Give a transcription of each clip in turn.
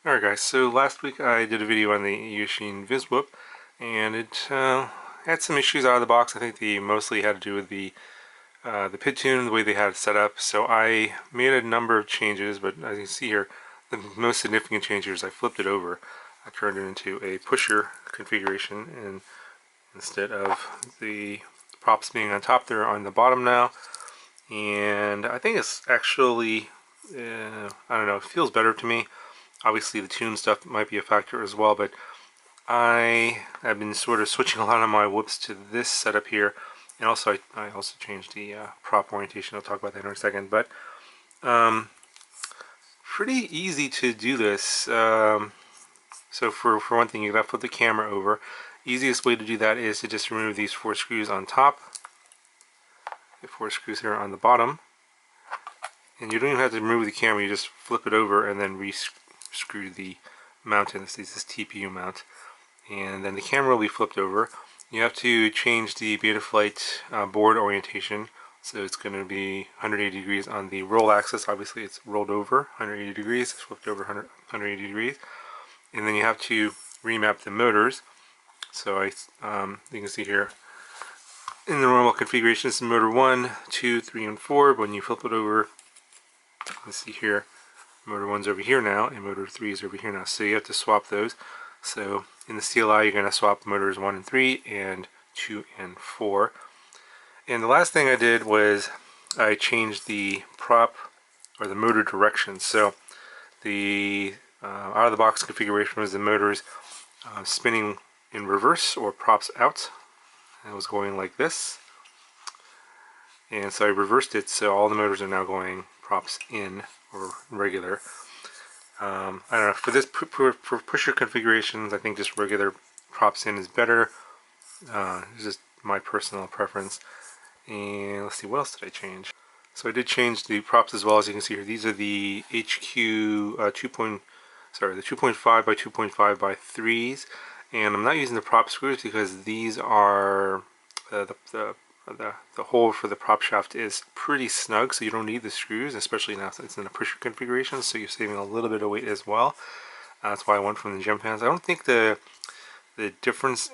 Alright guys, so last week I did a video on the Eachine Viswhoop and it had some issues out of the box. I think they mostly had to do with the PID tune, the way they had it set up. So I made a number of changes, but as you can see here, the most significant changes, I flipped it over. I turned it into a pusher configuration, and instead of the props being on top, they're on the bottom now. And I think it's actually, I don't know, it feels better to me. Obviously the tune stuff might be a factor as well, but I have been sort of switching a lot of my whoops to this setup here, and also I also changed the prop orientation. I'll talk about that in a second, but pretty easy to do this. So for one thing, you gotta flip the camera over. Easiest way to do that is to just remove these 4 screws on top, the 4 screws here on the bottom, and you don't even have to remove the camera. You just flip it over and then screw the mount in. This is this TPU mount, and then the camera will be flipped over. You have to change the Betaflight board orientation, so it's going to be 180 degrees on the roll axis. Obviously it's rolled over 180 degrees, it's flipped over 180 degrees, and then you have to remap the motors. So you can see here in the normal configuration, this is motor 1, 2, 3, and 4, but when you flip it over, let's see here, motor 1's over here now, and motor 3 is over here now. So you have to swap those. So in the CLI, you're going to swap motors 1 and 3, and 2 and 4. And the last thing I did was I changed the prop, or the motor direction. So the out of the box configuration was the motors spinning in reverse, or props out. And it was going like this. And so I reversed it, so all the motors are now going props in, or regular. I don't know, for this for pusher configurations, I think just regular props in is better. It's just my personal preference. And let's see, what else did I change? So I did change the props as well. As you can see here, these are the HQ the 2.5 by 2.5 by 3s, and I'm not using the prop screws because these are the hole for the prop shaft is pretty snug, so you don't need the screws, especially now it's in a pusher configuration, so you're saving a little bit of weight as well. That's why I went from the gem fans. I don't think the difference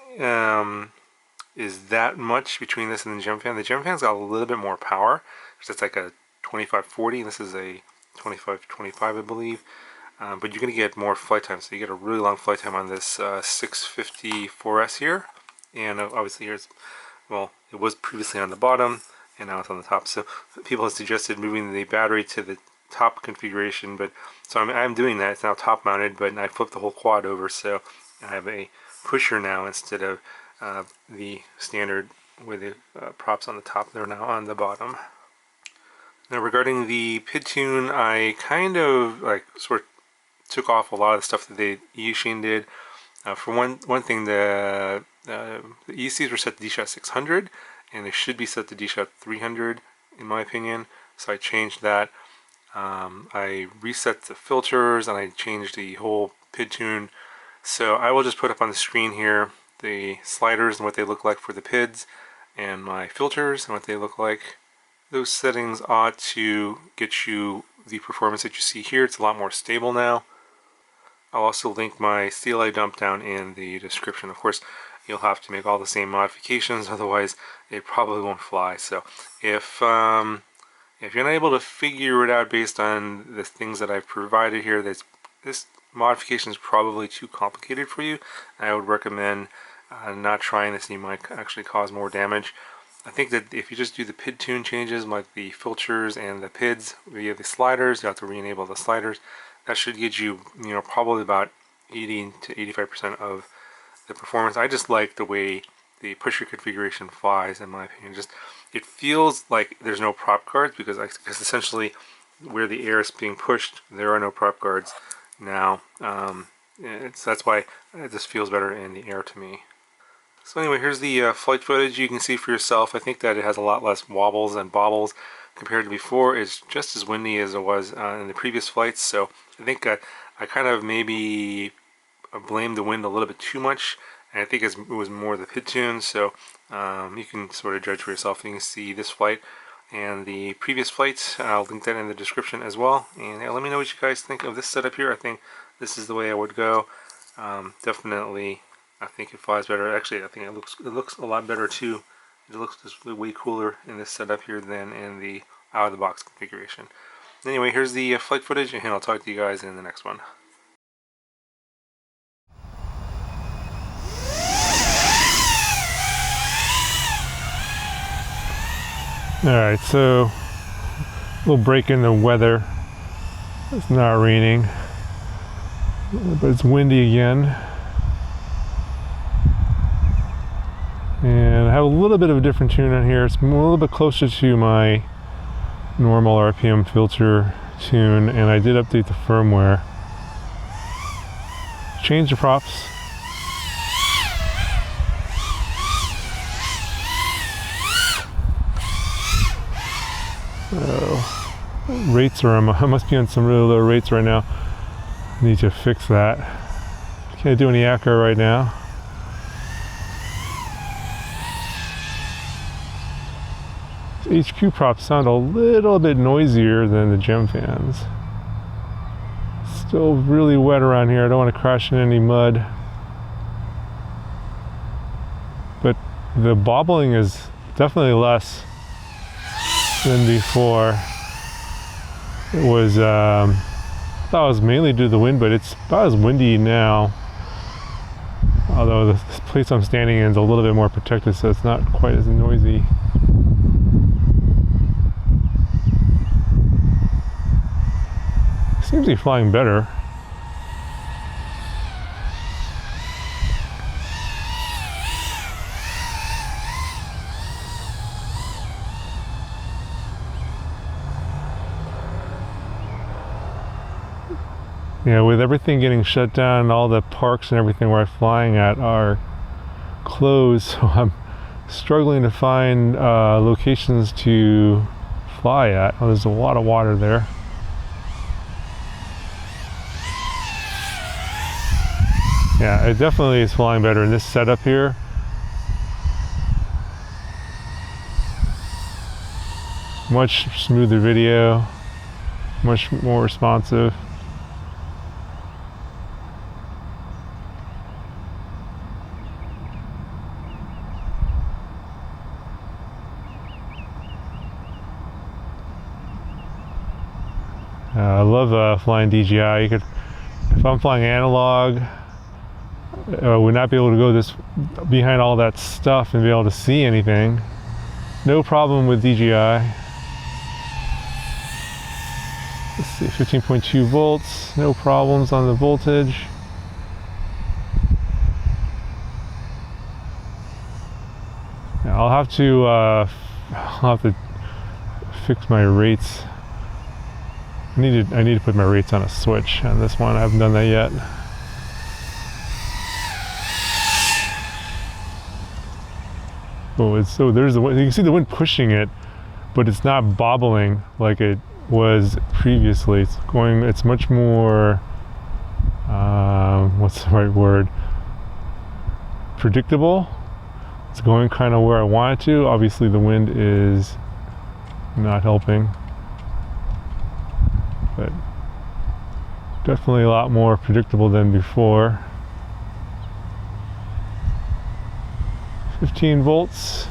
is that much between this and the gem fan. The gem fan's got a little bit more power, because it's like a 2540, this is a 2525, I believe. But you're going to get more flight time, so you get a really long flight time on this 654S here, and obviously here's, well, it was previously on the bottom and now it's on the top. So people have suggested moving the battery to the top configuration, but so I'm doing that. It's now top mounted, but I flipped the whole quad over, so I have a pusher now instead of the standard with the props on the top. They're now on the bottom. Now regarding the PID tune, I kind of sort of took off a lot of the stuff that the Eachine did. For one thing, the ECs were set to DShot 600, and they should be set to DShot 300 in my opinion, so I changed that. I reset the filters and I changed the whole PID tune. So I will just put up on the screen here the sliders and what they look like for the PIDs, and my filters and what they look like. Those settings ought to get you the performance that you see here. It's a lot more stable now. I'll also link my CLI dump down in the description. Of course, you'll have to make all the same modifications, otherwise it probably won't fly. So if you're not able to figure it out based on the things that I've provided here, this modification is probably too complicated for you. I would recommend not trying this. You might actually cause more damage. I think that if you just do the PID tune changes, like the filters and the PIDs via the sliders, you have to re-enable the sliders. That should get you, probably about 80 to 85% of the performance. I just like the way the pusher configuration flies, in my opinion. Just, it feels like there's no prop guards, because essentially where the air is being pushed, there are no prop guards now. That's why it just feels better in the air to me. So anyway, here's the flight footage. You can see for yourself. I think that it has a lot less wobbles and bobbles compared to before. It's just as windy as it was in the previous flights, so I think I kind of maybe blamed the wind a little bit too much, and I think it was more the PID tune. So you can sort of judge for yourself. You can see this flight and the previous flights. I'll link that in the description as well. And let me know what you guys think of this setup here. I think this is the way I would go. Definitely, I think it flies better. Actually, I think it looks a lot better too. It looks just way cooler in this setup here than in the out-of-the-box configuration. Anyway, here's the flight footage, and I'll talk to you guys in the next one. Alright, so we'll break in the weather. It's not raining, but it's windy again. And I have a little bit of a different tune on here. It's a little bit closer to my normal RPM filter tune, and I did update the firmware. Change the props. Rates are, I must be on some really low rates right now. I need to fix that. Can't do any echo right now. HQ props sound a little bit noisier than the gem fans. Still really wet around here. I don't want to crash in any mud. But the bobbling is definitely less than before. It was, I thought it was mainly due to the wind, but it's about as windy now. Although this place I'm standing in is a little bit more protected, so it's not quite as noisy. Seems to be flying better. Yeah, with everything getting shut down, all the parks and everything where I'm flying at are closed, so I'm struggling to find locations to fly at. Oh, there's a lot of water there. Yeah, it definitely is flying better in this setup here. Much smoother video, much more responsive. I love flying DJI. If I'm flying analog, I would not be able to go this behind all that stuff and be able to see anything. No problem with DJI. Let's see, 15.2 volts, no problems on the voltage. Now I'll have to fix my rates. I need to put my rates on a switch on this one. I haven't done that yet. Oh, there's the wind. You can see the wind pushing it, but it's not bobbling like it was previously. It's much more, what's the right word? Predictable. It's going kind of where I want it to. Obviously the wind is not helping, but definitely a lot more predictable than before. 15 volts,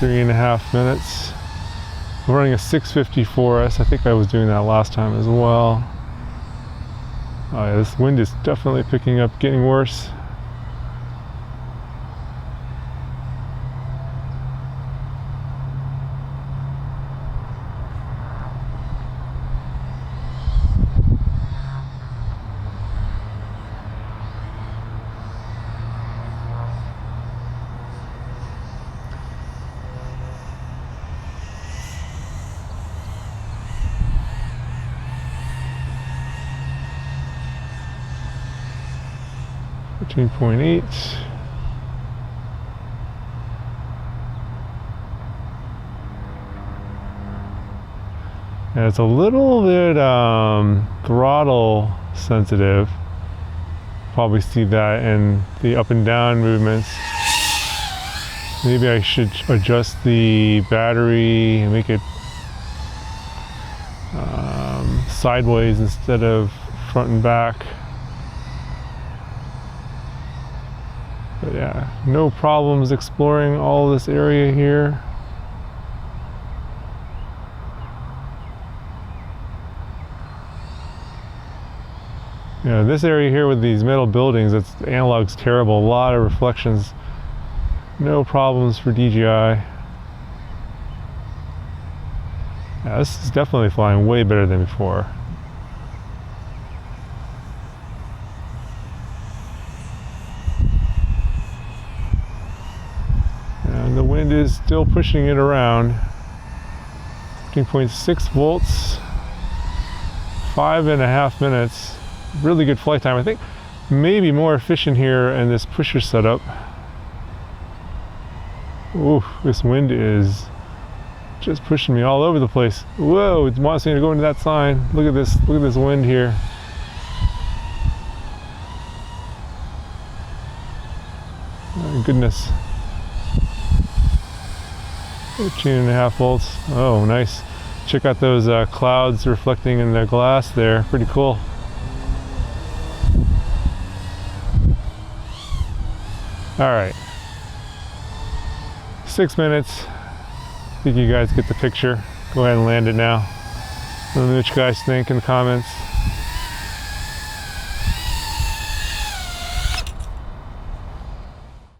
3.5 minutes. I'm running a 654S. I think I was doing that last time as well. Oh yeah, this wind is definitely picking up, getting worse. .8. And it's a little bit throttle sensitive. Probably see that in the up and down movements. Maybe I should adjust the battery and make it sideways instead of front and back. But yeah, no problems exploring all this area here. You know, this area here with these metal buildings, it's analog's terrible. A lot of reflections. No problems for DJI. Yeah, this is definitely flying way better than before. And the wind is still pushing it around. 15.6 volts, 5.5 minutes. Really good flight time. I think maybe more efficient here in this pusher setup. Ooh, this wind is just pushing me all over the place. Whoa, it wants me to go into that sign. Look at this wind here. Oh, goodness. 13.5 volts. Oh, nice. Check out those clouds reflecting in the glass there. Pretty cool. All right, 6 minutes. I think you guys get the picture. Go ahead and land it now. Let me know what you guys think in the comments.